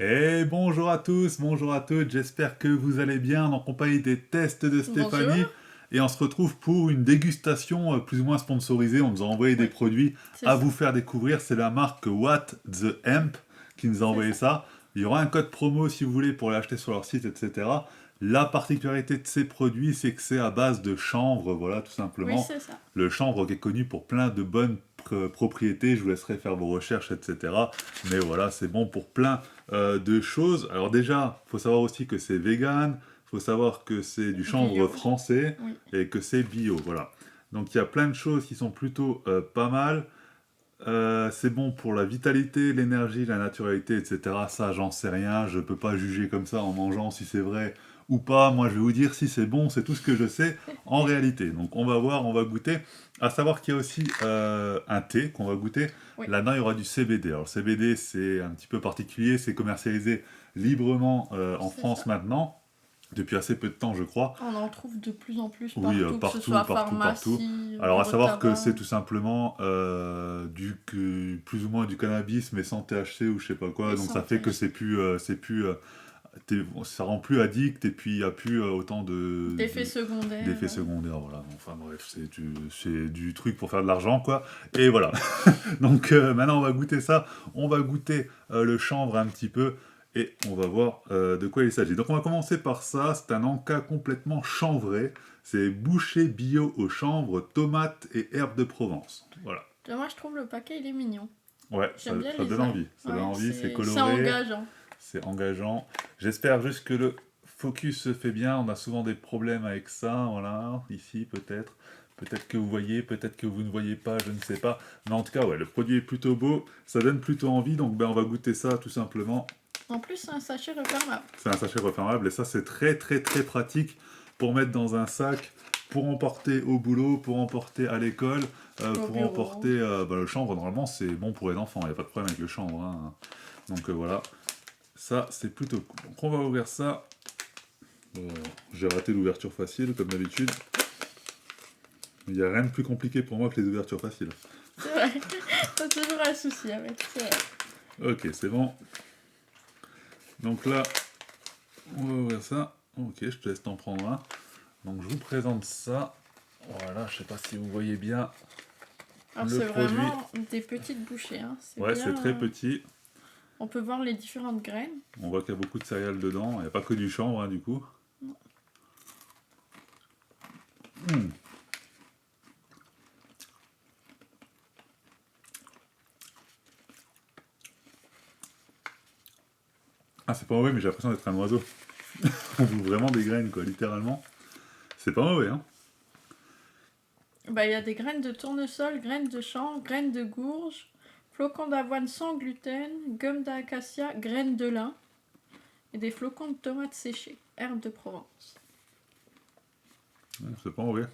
Et bonjour à tous, bonjour à toutes, j'espère que vous allez bien en compagnie des tests de Bonjour. Stéphanie. Et on se retrouve pour une dégustation plus ou moins sponsorisée. On nous a envoyé des Oui, produits c'est à ça. vous faire découvrir. C'est la marque What the Hemp qui nous a C'est envoyé ça. ça. Il y aura un code promo si vous voulez pour l'acheter sur leur site, etc. La particularité de ces produits, c'est que c'est à base de chanvre, voilà, tout Oui, simplement. c'est ça. Le chanvre qui est connu pour plein de bonnes propriétés. Je vous laisserai faire vos recherches, etc. Mais voilà, c'est bon pour plein de choses. Alors déjà, il faut savoir aussi que c'est vegan, il faut savoir que c'est du chanvre Bio. français Oui, et que c'est bio, voilà. Donc il y a plein de choses qui sont plutôt pas mal. C'est bon pour la vitalité, l'énergie, la naturalité, etc. Ça, j'en sais rien. Je peux pas juger comme ça en mangeant si c'est vrai ou pas. Moi, je vais vous dire si c'est bon. C'est tout ce que je sais en réalité. Donc, on va voir, on va goûter. À savoir qu'il y a aussi un thé qu'on va goûter. oui. Là-dedans, il y aura du CBD. Alors, le CBD, c'est un petit peu particulier. C'est commercialisé librement en C'est France ça. maintenant. Depuis assez peu de temps, je crois. On en trouve de plus en plus Oui, partout, que ce partout, soit partout, partout. pharmacie, Alors, à bureau de savoir que c'est tabac. tout simplement plus ou moins du cannabis, mais sans THC ou je sais pas quoi. Oui, Donc, sans ça fait que THC. ça rend plus addict et puis il y a plus autant D'effets secondaires. d'effets secondaires. Voilà. Enfin bref, c'est du truc pour faire de l'argent, quoi. Et voilà. Donc, maintenant, on va goûter ça. On va goûter le chanvre un petit peu. Et on va voir de quoi il s'agit. Donc on va commencer par ça, c'est un encas complètement chanvré. C'est boucher bio au chanvre, tomates et herbes de Provence. Voilà. Moi, je trouve le paquet, il est mignon. Ouais, J'aime bien ça le donne design. envie. Ça donne Ouais, envie, c'est c'est coloré, engageant. c'est engageant. J'espère juste que le focus se fait bien. On a souvent des problèmes avec ça. Voilà, ici peut-être. Peut-être que vous voyez, peut-être que vous ne voyez pas, je ne sais pas. Mais en tout cas, ouais, le produit est plutôt beau. Ça donne plutôt envie. Donc ben, on va goûter ça tout simplement. En plus, c'est un sachet refermable. C'est un sachet refermable et ça c'est très très très pratique pour mettre dans un sac, pour emporter au boulot, pour emporter à l'école, Au pour bureau. emporter le chanvre. Normalement c'est bon pour les enfants, il n'y a pas de problème avec le chanvre, hein. Donc voilà, ça c'est plutôt cool. Donc on va ouvrir ça. Euh, J'ai raté l'ouverture facile comme d'habitude. Il n'y a rien de plus compliqué pour moi que les ouvertures faciles. C'est vrai. T'as toujours un souci avec. C'est vrai. Ok, c'est bon. Donc là, on va ouvrir ça. Ok, je te laisse t'en prendre un. Donc je vous présente ça. Voilà, je sais pas si vous voyez bien Alors, le c'est produit. vraiment des petites bouchées. Hein. C'est Ouais, c'est bien. très petit. On peut voir les différentes graines. On voit qu'il y a beaucoup de céréales dedans. Il n'y a pas que du chanvre, hein, du coup. Mm. Ah, c'est pas mauvais, mais j'ai l'impression d'être un oiseau. On bouffe vraiment des graines, quoi, littéralement. C'est pas mauvais, hein. Bah, il y a des graines de tournesol, graines de chanvre, graines de gourge, flocons d'avoine sans gluten, gomme d'acacia, graines de lin et des flocons de tomates séchées, herbes de Provence. Ouais, c'est pas mauvais.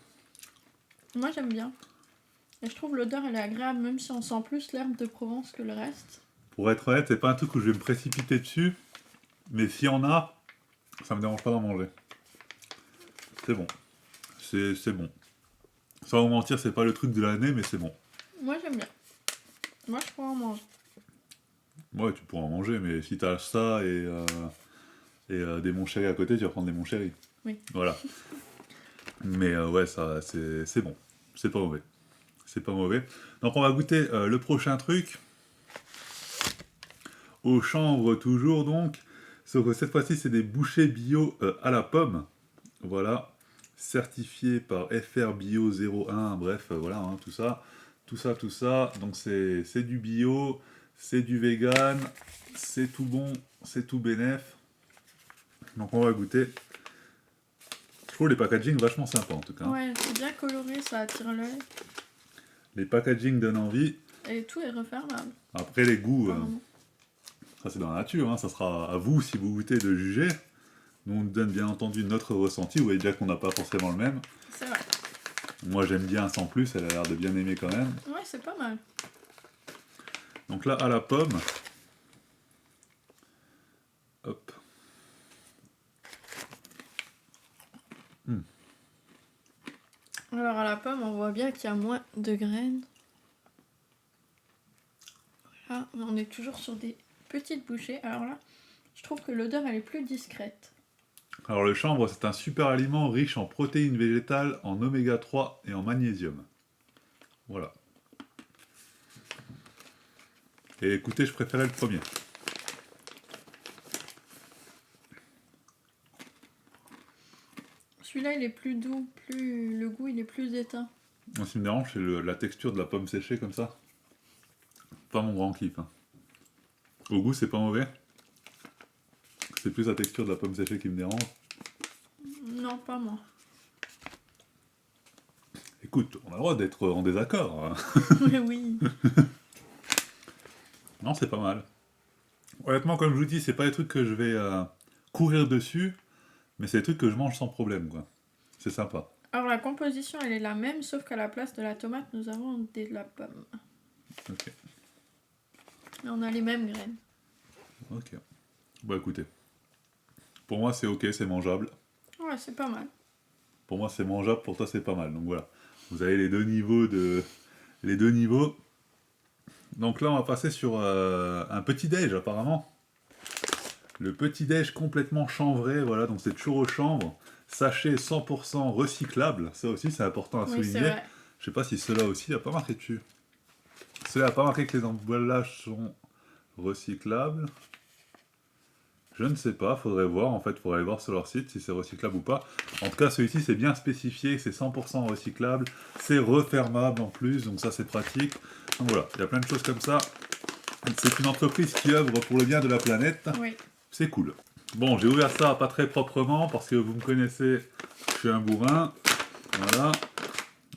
Moi j'aime bien. Et je trouve l'odeur elle est agréable même si on sent plus l'herbe de Provence que le reste. Pour être honnête, c'est pas un truc où je vais me précipiter dessus. Mais s'il y en a, ça me dérange pas d'en manger. C'est bon. C'est bon. Sans vous mentir, c'est pas le truc de l'année, mais c'est bon. Moi j'aime bien. Moi je pourrais en manger. Ouais, tu pourras en manger, mais si t'as ça des mon chéri à côté, tu vas prendre des mon chéri. Oui. Voilà. Mais ouais, ça, c'est bon. C'est pas mauvais. C'est pas mauvais. Donc on va goûter le prochain truc. Au chanvre toujours donc. Sauf que cette fois-ci c'est des bouchées bio à la pomme. Voilà. Certifié par FR Bio 01. Bref, voilà, hein, tout ça. Tout ça, tout ça. Donc c'est du bio, c'est du vegan, c'est tout bon, c'est tout bénef. Donc on va goûter. Je trouve les packaging vachement sympas en tout cas. Ouais, c'est bien coloré, ça attire l'œil. Les packaging donnent envie. Et tout est refermable. Après les goûts, Apparemment. ça c'est dans la nature, hein. Ça sera à vous si vous goûtez de juger. Nous on donne bien entendu notre ressenti, vous voyez bien qu'on n'a pas forcément le même. C'est vrai. Moi j'aime bien sans plus, elle a l'air de bien aimer quand même. Ouais, c'est pas mal. Donc là à la pomme, hop. Hmm. Alors à la pomme, on voit bien qu'il y a moins de graines. Là, on est toujours sur des petites bouchées. Alors là, Je trouve que l'odeur, elle est plus discrète. Alors le chanvre, c'est un super aliment riche en protéines végétales, en oméga 3 et en magnésium. Voilà. Et écoutez, je préférais le premier. Celui-là, il est plus doux, le goût, il est plus éteint. Moi, ce qui me dérange, c'est la texture de la pomme séchée comme ça. Pas mon grand kiff. Hein. Au goût, c'est pas mauvais. C'est plus la texture de la pomme séchée qui me dérange. Non, pas moi. Écoute, on a le droit d'être en désaccord. Hein. Oui. Non, c'est pas mal. Honnêtement, comme je vous dis, c'est pas des trucs que je vais courir dessus, mais c'est des trucs que je mange sans problème, quoi. C'est sympa. Alors la composition, elle est la même, sauf qu'à la place de la tomate, nous avons de la pomme. Ok. Et on a les mêmes graines. Ok. Bah écoutez. Pour moi, c'est ok, c'est mangeable. Ouais, c'est pas mal. Pour moi, c'est mangeable, pour toi, c'est pas mal. Donc voilà. Vous avez les deux niveaux de... Les deux niveaux. Donc là, on va passer sur un petit déj, apparemment. Le petit déj complètement chanvré, voilà. Donc c'est toujours au chanvre. Sachet 100% recyclable. Ça aussi, c'est important à Oui, c'est souligner. vrai. Je sais pas si cela aussi, il n'a pas marqué dessus. Cela n'a pas marqué que les emballages sont recyclables. Je ne sais pas, faudrait voir, en fait, faudrait aller voir sur leur site si c'est recyclable ou pas. En tout cas, celui-ci, c'est bien spécifié, c'est 100% recyclable, c'est refermable en plus, donc ça, c'est pratique. Donc voilà, il y a plein de choses comme ça. C'est une entreprise qui œuvre pour le bien de la planète. Oui. C'est cool. Bon, j'ai ouvert ça pas très proprement, parce que vous me connaissez, je suis un bourrin. Voilà.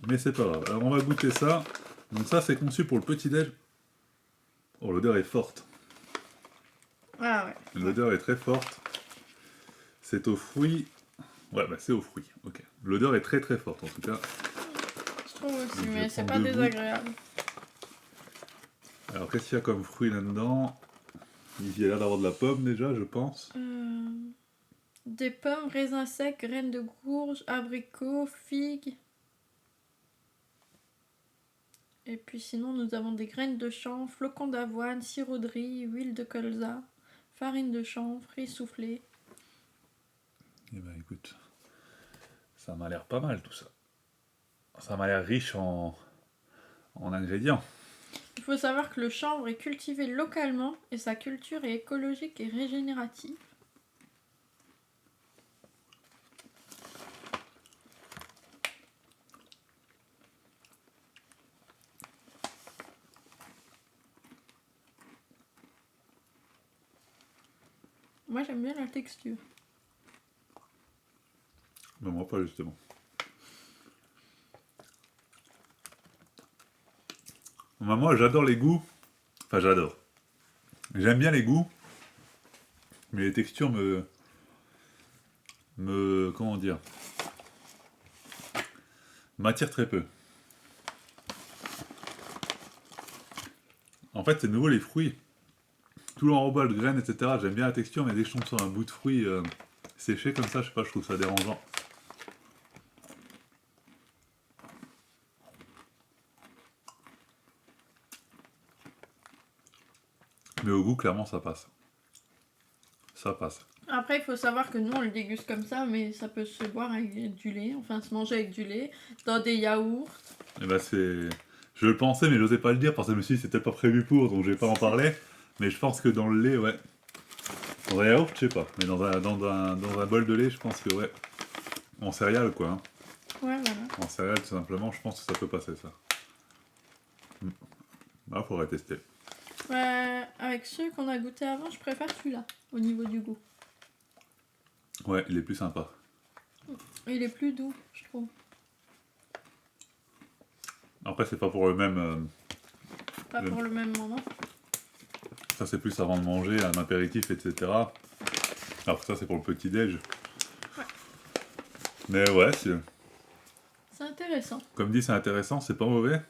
Mais c'est pas grave. Alors, on va goûter ça. Donc ça, c'est conçu pour le petit-déj. Oh, l'odeur est forte. Ah ouais. L'odeur est très forte. C'est aux fruits. Ouais, bah c'est aux fruits. Ok. L'odeur est très très forte en tout cas. Je trouve aussi, Donc, je vais mais c'est prendre pas deux désagréable. Alors qu'est-ce qu'il y a comme fruits là-dedans? Il y a l'air d'avoir de la pomme déjà, je pense. Des pommes, raisins secs, graines de courge, abricots, figues. Et puis sinon, nous avons des graines de chanvre, flocons d'avoine, sirop de riz, huile de colza, farine de chanvre, riz soufflé. Eh ben écoute, ça m'a l'air pas mal tout ça. Ça m'a l'air riche en ingrédients. Il faut savoir que le chanvre est cultivé localement et sa culture est écologique et régénérative. Moi j'aime bien la texture. Mais moi pas justement. Moi j'adore les goûts. Enfin j'adore. J'aime bien les goûts. Mais les textures comment dire, m'attirent très peu. En fait, c'est de nouveau les fruits. Tout l'enrobage de graines, etc. J'aime bien la texture, mais dès que je tombe sur un bout de fruit séché comme ça, je sais pas, je trouve ça dérangeant. Mais au goût, clairement, ça passe. Ça passe. Après, il faut savoir que nous on le déguste comme ça, mais ça peut se boire avec du lait, enfin se manger avec du lait, dans des yaourts. Et bah c'est... Je le pensais, mais j'osais pas le dire, parce que je me suis dit c'était pas prévu pour, donc je vais pas en parler. Mais je pense que dans le lait, ouais. Dans un yaourt, je sais pas. Mais dans un bol de lait, je pense que ouais. En céréales, quoi. Hein. Ouais, voilà. En céréales, tout simplement, je pense que ça peut passer, ça. Ah, faudrait tester. Avec ceux qu'on a goûté avant, je préfère celui-là, au niveau du goût. Ouais, il est plus sympa. Il est plus doux, je trouve. Après, c'est pas pour le même... Pas pour le même moment. Ça, c'est plus avant de manger, un apéritif, etc. Alors que ça, c'est pour le petit-déj. Ouais. Mais ouais, c'est... C'est intéressant. Comme dit, c'est intéressant, c'est pas mauvais.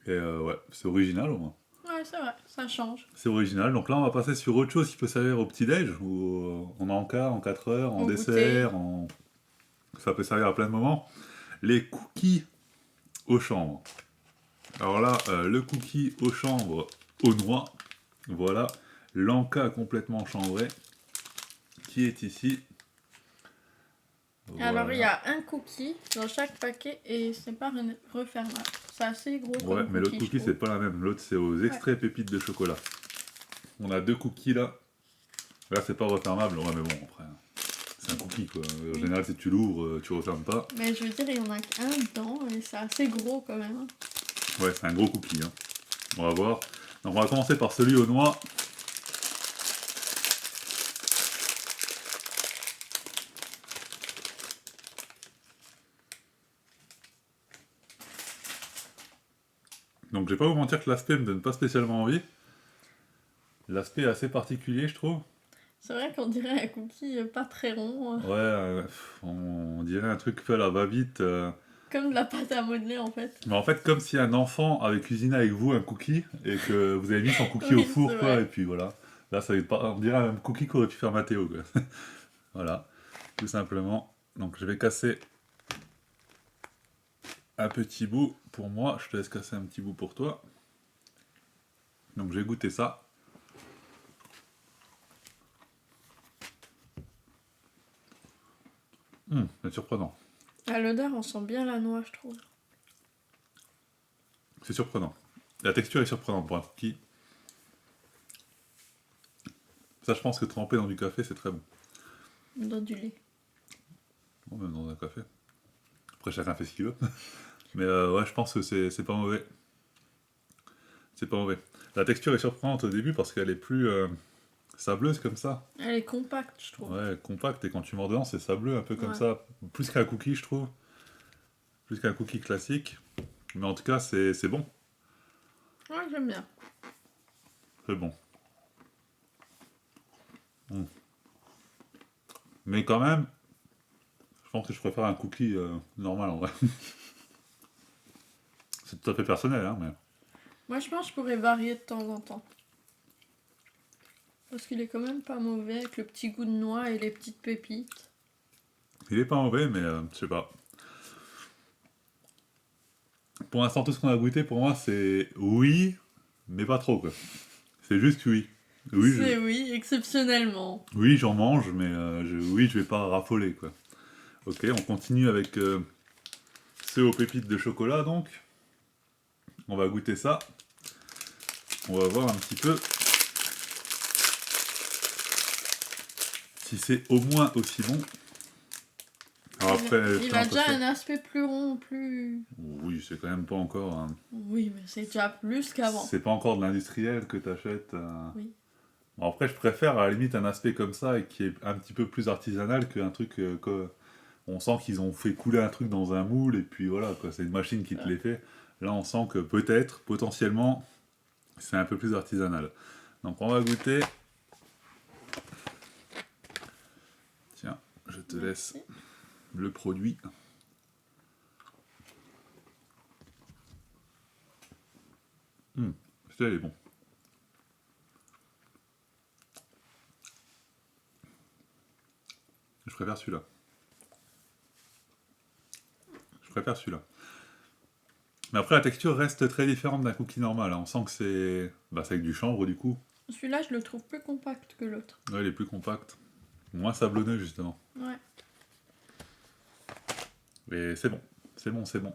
Et ouais, c'est original au moins. Ouais, c'est vrai, ça change. C'est original. Donc là, on va passer sur autre chose qui peut servir au petit-déj, ou en encas, en 4 heures, en Au dessert, ça peut servir à plein de moments. Les cookies au chanvre. Alors là, le cookie au chanvre aux noix, voilà. Lanka complètement chambré qui est ici. Alors, il y Voilà. a un cookie dans chaque paquet et c'est pas refermable. C'est assez gros Ouais, comme mais l'autre cookie, je cookie c'est trouve. pas la même. L'autre c'est aux extraits pépites de chocolat. On a 2 cookies là. Là c'est pas refermable. Ouais, mais bon après. C'est un cookie quoi. En Oui. général si tu l'ouvres, tu refermes pas. Mais je veux dire, il y en a qu'un dedans et c'est assez gros quand même. Hein. Ouais, c'est un gros cookie. Hein. On va voir. Donc on va commencer par celui aux noix. Donc je vais pas vous mentir que l'aspect me donne pas spécialement envie. L'aspect est assez particulier je trouve. C'est vrai qu'on dirait un cookie pas très rond, Ouais, on dirait un truc fait à la va-vite. comme de la pâte à modeler en fait. Mais en fait, comme si un enfant avait cuisiné avec vous un cookie et que vous avez mis son cookie au Oui, c'est four, quoi, et vrai. puis voilà. Là, ça va être pas, on dirait un cookie qu'aurait pu faire Mathéo, quoi. Voilà, tout simplement. Donc, je vais casser un petit bout pour moi. Je te laisse casser un petit bout pour toi. Donc, j'ai goûté ça. C'est surprenant. À l'odeur, on sent bien la noix, je trouve. C'est surprenant. La texture est surprenante pour un cookie. Ça, je pense que tremper dans du café, c'est très bon. Dans du lait. Bon, même dans un café. Après, chacun fait ce qu'il veut. Mais ouais, je pense que c'est pas mauvais. C'est pas mauvais. La texture est surprenante au début parce qu'elle est plus sableuse comme ça. Elle est compacte, je trouve. Ouais, compacte. Et quand tu mords dedans, c'est sableux un peu comme Ouais. ça. Plus qu'un cookie, je trouve. Plus qu'un cookie classique. Mais en tout cas, c'est bon. Ouais, j'aime bien. C'est bon. Mm. Mais quand même, je pense que je préfère un cookie normal en vrai. C'est tout à fait personnel, hein, mais. Moi, je pense que je pourrais varier de temps en temps. Parce qu'il est quand même pas mauvais avec le petit goût de noix et les petites pépites. Il est pas mauvais, mais je sais pas. Pour l'instant, tout ce qu'on a goûté, pour moi, c'est oui, mais pas trop, quoi. C'est juste oui. Oui, C'est oui, exceptionnellement. oui, j'en mange, mais oui, je vais pas raffoler, quoi. Ok, on continue avec ceux aux pépites de chocolat, donc. On va goûter ça. On va voir un petit peu si c'est au moins aussi bon. Alors après, Il a déjà un aspect plus rond, plus... Oui, c'est quand même pas encore... Oui, mais c'est déjà plus qu'avant. C'est pas encore de l'industriel que t'achètes. Oui. Bon, après, je préfère à la limite un aspect comme ça et qui est un petit peu plus artisanal qu'un truc que... On sent qu'ils ont fait couler un truc dans un moule et puis voilà, quoi. C'est une machine qui te les fait. Là, on sent que peut-être, potentiellement, c'est un peu plus artisanal. Donc, on va goûter. Tiens, je te laisse le produit. Celui-là, il est bon. Je préfère celui-là. Je préfère celui-là. Mais après, la texture reste très différente d'un cookie normal. Hein. On sent que c'est... Bah, c'est avec du chanvre, du coup. Celui-là, je le trouve plus compact que l'autre. Ouais, il est plus compact. Moins sablonneux, justement. Ouais. Mais c'est bon. C'est bon, c'est bon.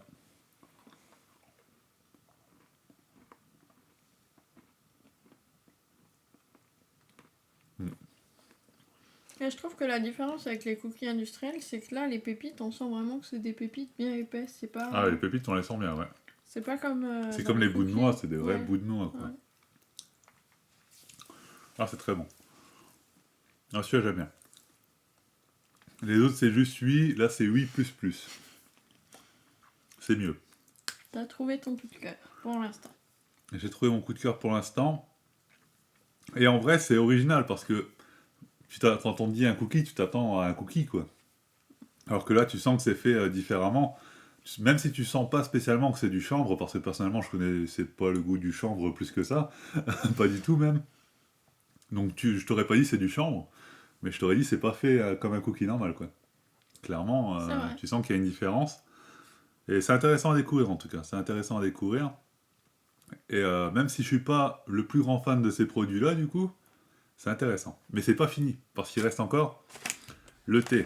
Et je trouve que la différence avec les cookies industriels, c'est que là, les pépites, on sent vraiment que c'est des pépites bien épaisses. C'est pas... Ah, les pépites, on les sent bien, ouais. C'est pas comme... C'est dans comme les bouts de cookies. noix, c'est des vrais Ouais. bouts de noix, quoi. Ouais. Ah, c'est très bon. Ah, celui-là, j'aime bien. Les autres, c'est juste oui. Là, c'est oui plus plus. C'est mieux. T'as trouvé ton coup de cœur, pour l'instant. J'ai trouvé mon coup de cœur pour l'instant. Et en vrai, c'est original parce que quand on dit un cookie, tu t'attends à un cookie, quoi. Alors que là, tu sens que c'est fait différemment. Même si tu sens pas spécialement que c'est du chanvre, parce que personnellement, je connaissais pas le goût du chanvre plus que ça. Pas du tout, même. Donc, je t'aurais pas dit c'est du chanvre, mais je t'aurais dit c'est pas fait comme un cookie normal, quoi. Clairement, C'est vrai. tu sens qu'il y a une différence. Et c'est intéressant à découvrir, en tout cas. C'est intéressant à découvrir. Et même si je suis pas le plus grand fan de ces produits-là, du coup, C'est intéressant. Mais c'est pas fini, parce qu'il reste encore le thé.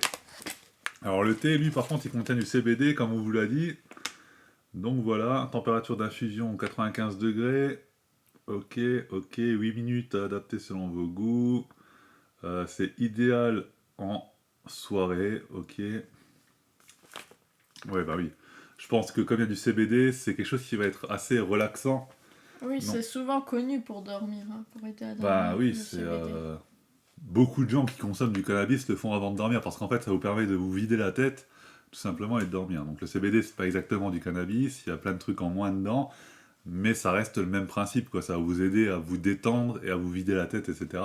Alors le thé, lui, par contre, il contient du CBD, comme on vous l'a dit. Donc voilà, température d'infusion 95 degrés. Ok, 8 minutes à adapter selon vos goûts. C'est idéal en soirée, ok. Ouais, bah oui. Je pense que comme il y a du CBD, c'est quelque chose qui va être assez relaxant. Oui, Non. c'est souvent connu pour dormir, hein, pour aider à Bah dormir, oui, le c'est... CBD. beaucoup de gens qui consomment du cannabis le font avant de dormir parce qu'en fait, ça vous permet de vous vider la tête, tout simplement, et de dormir. Donc le CBD, c'est pas exactement du cannabis, il y a plein de trucs en moins dedans, mais ça reste le même principe, quoi. Ça va vous aider à vous détendre et à vous vider la tête, etc.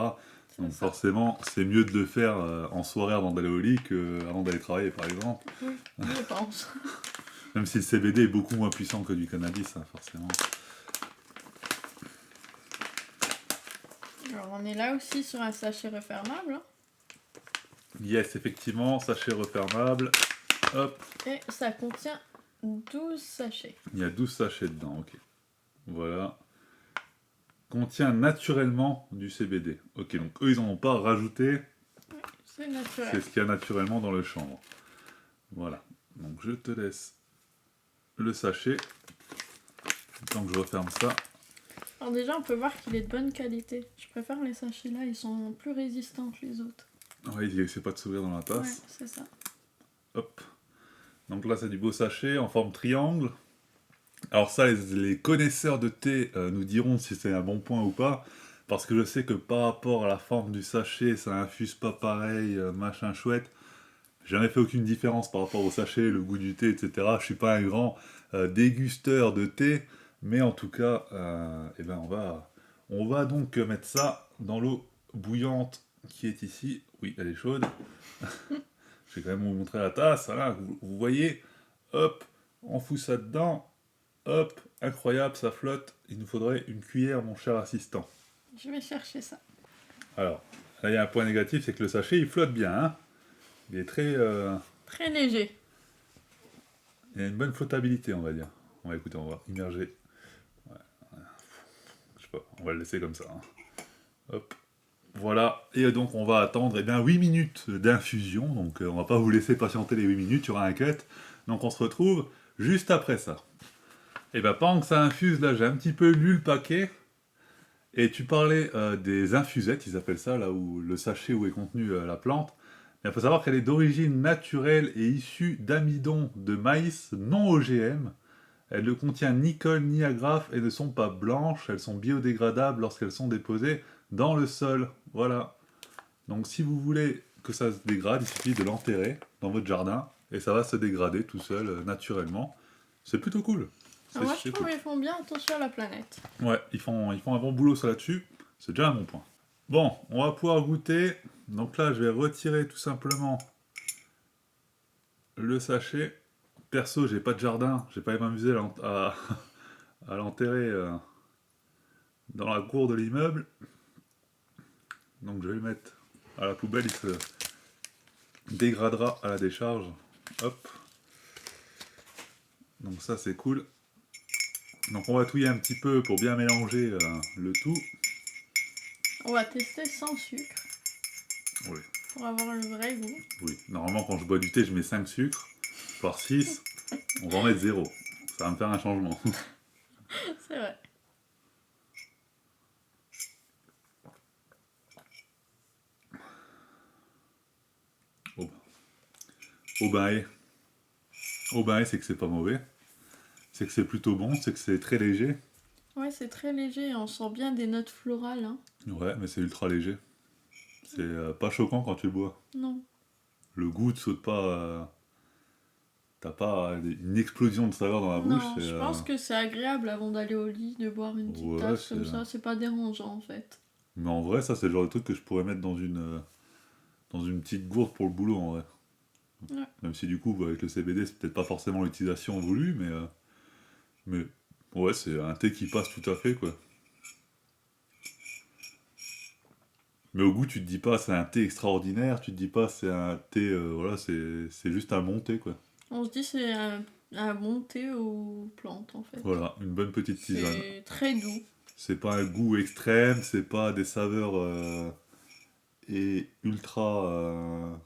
C'est Donc ça. forcément, c'est mieux de le faire en soirée avant d'aller au lit qu'avant d'aller travailler, par exemple. Oui, je pense. Même si le CBD est beaucoup moins puissant que du cannabis, hein, forcément. Alors, on est là aussi sur un sachet refermable. Hein. Yes, effectivement, sachet refermable. Hop, Et ça contient 12 sachets. il y a 12 sachets dedans, ok. Voilà. Contient naturellement du CBD. Ok, donc eux, ils n'en ont pas rajouté. C'est naturel. C'est ce qu'il y a naturellement dans le chanvre. Voilà. Donc je te laisse le sachet. Tant que je referme ça. Alors déjà, on peut voir qu'il est de bonne qualité. Je préfère les sachets là, ils sont plus résistants que les autres. Ouais, il essaie pas de s'ouvrir dans la Ouais, tasse. c'est ça. Hop. Donc là, c'est du beau sachet en forme triangle. Alors ça, les connaisseurs de thé nous diront si c'est un bon point ou pas. Parce que je sais que par rapport à la forme du sachet, ça infuse pas pareil, machin chouette. J'ai jamais fait aucune différence par rapport au sachet, le goût du thé, etc. Je suis pas un grand dégusteur de thé, mais en tout cas, eh ben on va donc mettre ça dans l'eau bouillante qui est ici. Oui, elle est chaude. Je vais quand même vous montrer la tasse. Voilà, vous voyez, hop, on fout ça dedans. Hop, incroyable, ça flotte. Il nous faudrait une cuillère, mon cher assistant. Je vais chercher ça. Alors, là, il y a un point négatif, c'est que le sachet, il flotte bien. Hein. Il est très... Très léger. il a une bonne flottabilité, on va dire. On va écouter, on va immerger. Ouais, je sais pas, on va le laisser comme ça. Hein. Hop. Voilà, et donc on va attendre 8 minutes d'infusion. Donc on va pas vous laisser patienter les 8 minutes, il y aura un cut. Donc on se retrouve juste après ça. Et ben pendant que ça infuse, là j'ai un petit peu lu le paquet. Et tu parlais des infusettes, ils appellent ça, là où le sachet où est contenue la plante. Il faut savoir qu'elle est d'origine naturelle et issue d'amidon de maïs non OGM. Elle ne contient ni colle ni agrafe et ne sont pas blanches. Elles sont biodégradables lorsqu'elles sont déposées dans le sol. Voilà. Donc si vous voulez que ça se dégrade, il suffit de l'enterrer dans votre jardin et ça va se dégrader tout seul, naturellement. C'est plutôt cool. Alors moi, je trouve qu'ils font bien attention à la planète. Ouais, ils font un bon boulot ça là-dessus. C'est déjà un bon point. Bon, on va pouvoir goûter. Donc là, je vais retirer tout simplement le sachet. Perso, j'ai pas de jardin. J'ai pas m'amusé à l'enterrer dans la cour de l'immeuble. Donc je vais le mettre à la poubelle. Il se dégradera à la décharge. Hop. Donc ça, c'est cool. Donc on va touiller un petit peu pour bien mélanger le tout. On va tester sans sucre. Oui. Pour avoir le vrai goût. Oui. Normalement, quand je bois du thé, je mets 5 sucres, voire 6. On va en mettre 0. Ça va me faire un changement. C'est vrai. Au bain, c'est que c'est pas mauvais. C'est que c'est plutôt bon, c'est que c'est très léger. Ouais, c'est très léger, on sent bien des notes florales. Hein. Ouais, mais c'est ultra léger. C'est pas choquant quand tu le bois. Non. Le goût ne saute pas. T'as pas une explosion de saveur dans la bouche. Non, je pense que c'est agréable avant d'aller au lit de boire une petite tasse comme ça. C'est pas dérangeant en fait. Mais en vrai, ça, c'est le genre de truc que je pourrais mettre dans une petite gourde pour le boulot en vrai. Ouais. Même si du coup, avec le CBD, c'est peut-être pas forcément l'utilisation voulue, mais ouais, c'est un thé qui passe tout à fait, quoi. Mais au goût, tu te dis pas c'est un thé extraordinaire, tu te dis pas c'est un thé, voilà, c'est juste un bon thé, quoi. On se dit c'est un bon thé aux plantes en fait. Voilà, une bonne petite tisane. C'est très doux. C'est pas un goût extrême, c'est pas des saveurs est ultra...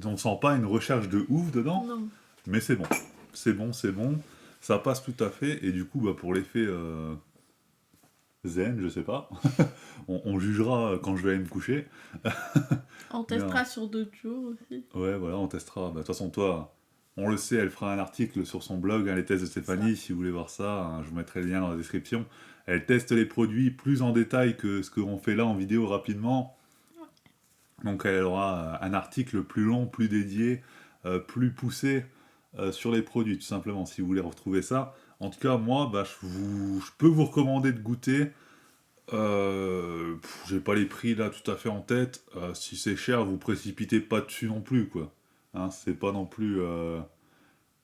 on sent pas une recherche de ouf dedans, Non. mais c'est bon. C'est bon, c'est bon. Ça passe tout à fait, et du coup, bah, pour l'effet zen, je sais pas, on jugera quand je vais aller me coucher. On Mais, testera sur d'autres jours aussi. ouais, voilà, on testera. Bah, de toute façon, toi, on le sait, elle fera un article sur son blog, hein, les tests de Stéphanie, si vous voulez voir ça, hein, je vous mettrai le lien dans la description. Elle teste les produits plus en détail que ce qu'on fait là en vidéo rapidement. Donc elle aura un article plus long, plus dédié, plus poussé sur les produits, tout simplement, si vous voulez retrouver ça. En tout cas, moi, bah, je peux vous recommander de goûter. J'ai pas les prix là tout à fait en tête. Si c'est cher, vous précipitez pas dessus non plus, quoi. Hein, c'est pas non plus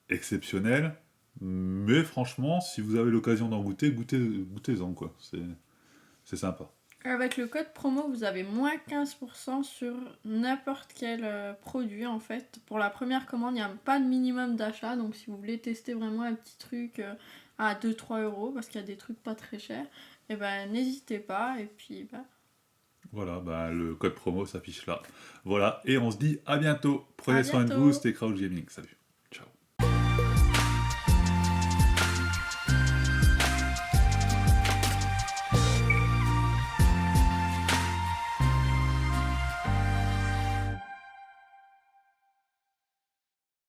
exceptionnel. Mais franchement, si vous avez l'occasion d'en goûter, goûtez-en, quoi. C'est sympa. Avec le code promo, vous avez moins 15% sur n'importe quel produit en fait. Pour la première commande, il n'y a pas de minimum d'achat. Donc si vous voulez tester vraiment un petit truc à 2-3 euros, parce qu'il y a des trucs pas très chers, et ben n'hésitez pas. Et puis Voilà, bah, le code promo s'affiche là. Voilà, et on se dit à bientôt. à Prenez soin de vous, bientôt! c'était Crowd Gaming. Salut.